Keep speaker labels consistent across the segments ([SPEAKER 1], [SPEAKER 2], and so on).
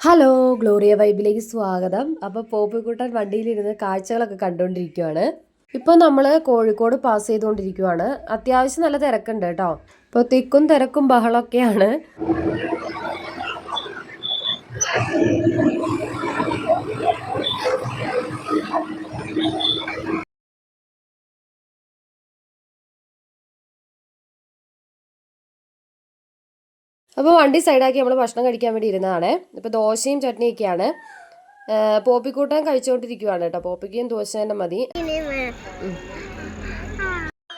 [SPEAKER 1] Hello, Gloria വൈബിലേക്ക് സ്വാഗതം. അപ്പോൾ പോപ്പിക്കുട്ടൻ വണ്ടിയിലിരുന്ന് കാഴ്ചകളൊക്കെ കണ്ടുകൊണ്ടിരിക്കുകയാണ്. ഇപ്പോൾ നമ്മൾ കോഴിക്കോട് പാസ് ചെയ്തുകൊണ്ടിരിക്കുകയാണ്. അത്യാവശ്യം നല്ല തിരക്കുണ്ട് കേട്ടോ. ഇപ്പോൾ തിക്കും തിരക്കും ബഹളമൊക്കെയാണ്. അപ്പോൾ വണ്ടി സൈഡാക്കി നമ്മൾ ഭക്ഷണം കഴിക്കാൻ വേണ്ടി ഇരുന്നതാണ്. ഇപ്പോൾ ദോശയും ചട്നിയൊക്കെയാണ്. പോപ്പിക്കൂട്ടൻ കഴിച്ചുകൊണ്ടിരിക്കുകയാണ് കേട്ടോ. പോപ്പിക്കും ദോശ തന്നെ മതി.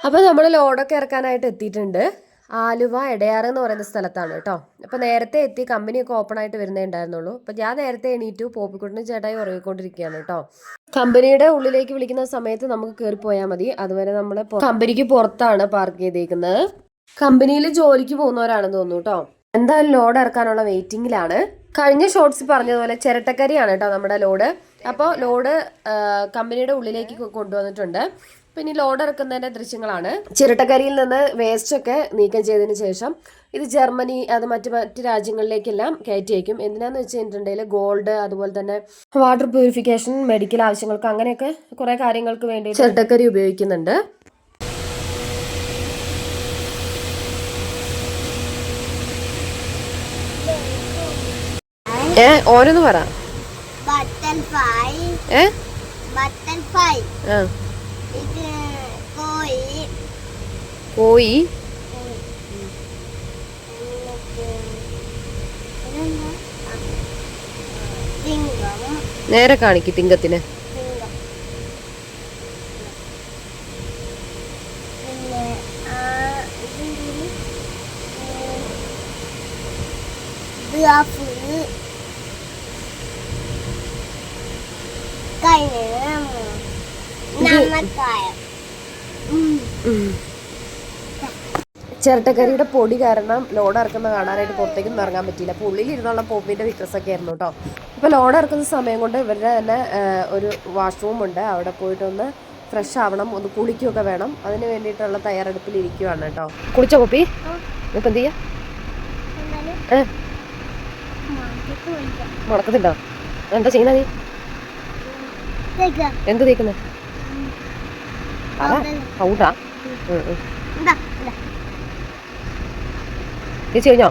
[SPEAKER 1] അപ്പോൾ നമ്മൾ ലോഡൊക്കെ ഇറക്കാനായിട്ട് എത്തിയിട്ടുണ്ട്. ആലുവ എടയാറ് എന്ന് പറയുന്ന സ്ഥലത്താണ് കേട്ടോ. അപ്പോൾ നേരത്തെ എത്തി, കമ്പനിയൊക്കെ ഓപ്പൺ ആയിട്ട് വരുന്നേ ഉണ്ടായിരുന്നുള്ളൂ. അപ്പോൾ ഞാൻ നേരത്തെ എണീറ്റു, പോപ്പിക്കുട്ടനും ചേട്ടായി ഉറങ്ങിക്കൊണ്ടിരിക്കുകയാണ് കേട്ടോ. കമ്പനിയുടെ ഉള്ളിലേക്ക് വിളിക്കുന്ന സമയത്ത് നമുക്ക് കയറി പോയാൽ മതി. അതുവരെ നമ്മൾ കമ്പനിക്ക് പുറത്താണ് പാർക്ക് ചെയ്തേക്കുന്നത്. കമ്പനിയിൽ ജോലിക്ക് പോകുന്നവരാണെന്ന് തോന്നുന്നു കേട്ടോ. എന്തായാലും ലോഡ് ഇറക്കാനുള്ള വെയിറ്റിംഗിലാണ്. കഴിഞ്ഞ ഷോർട്സ് പറഞ്ഞതുപോലെ ചിരട്ടക്കരിയാണ് കേട്ടോ നമ്മുടെ ലോഡ്. അപ്പോൾ ലോഡ് കമ്പനിയുടെ ഉള്ളിലേക്ക് കൊണ്ടുവന്നിട്ടുണ്ട്. പിന്നെ ലോഡ് ഇറക്കുന്നതിൻ്റെ ദൃശ്യങ്ങളാണ്. ചിരട്ടക്കരിയിൽ നിന്ന് വേസ്റ്റ് ഒക്കെ നീക്കം ചെയ്തതിന് ശേഷം ഇത് ജർമ്മനി, അത് മറ്റ് രാജ്യങ്ങളിലേക്കെല്ലാം കയറ്റി അയക്കും. എന്തിനാന്ന് വെച്ച് കഴിഞ്ഞിട്ടുണ്ടെങ്കിൽ ഗോൾഡ്, അതുപോലെ തന്നെ വാട്ടർ പ്യൂരിഫിക്കേഷൻ, മെഡിക്കൽ ആവശ്യങ്ങൾക്ക്, അങ്ങനെയൊക്കെ കുറേ കാര്യങ്ങൾക്ക് വേണ്ടി ചിരട്ടക്കരി ഉപയോഗിക്കുന്നുണ്ട്. ഓരോന്ന് പറ. കോയി, നേരെ കാണിക്ക് തിങ്കത്തിന്. ചിരട്ടക്കരിയുടെ പൊടി കാരണം ലോഡ് ഇറക്കുന്ന കാണാനായിട്ട് പുറത്തേക്കൊന്നും ഇറങ്ങാൻ പറ്റിയില്ല. അപ്പോൾ ഉള്ളിലിരുന്നുള്ള പോപ്പിൻ്റെ വിക്രസൊക്കെ ആയിരുന്നു കേട്ടോ. ഇപ്പോൾ ലോഡ് ഇറക്കുന്ന സമയം കൊണ്ട് ഇവരുടെ തന്നെ ഒരു വാഷ്റൂം ഉണ്ട്. അവിടെ പോയിട്ടൊന്ന് ഫ്രഷ് ആവണം, ഒന്ന് കുളിക്കുകയൊക്കെ വേണം. അതിന് വേണ്ടിയിട്ടുള്ള തയ്യാറെടുപ്പിലിരിക്കുകയാണ് കേട്ടോ. കുളിച്ചോ പോപ്പി? ഇപ്പം എന്ത് ചെയ്യാ? മുടക്കത്തിണ്ടോ? എന്താ ചെയ്യുന്നത് നീ? എന്ത് തേക്കുന്നത്? പൗഡറാ? ചേച്ചി കഴിഞ്ഞോ?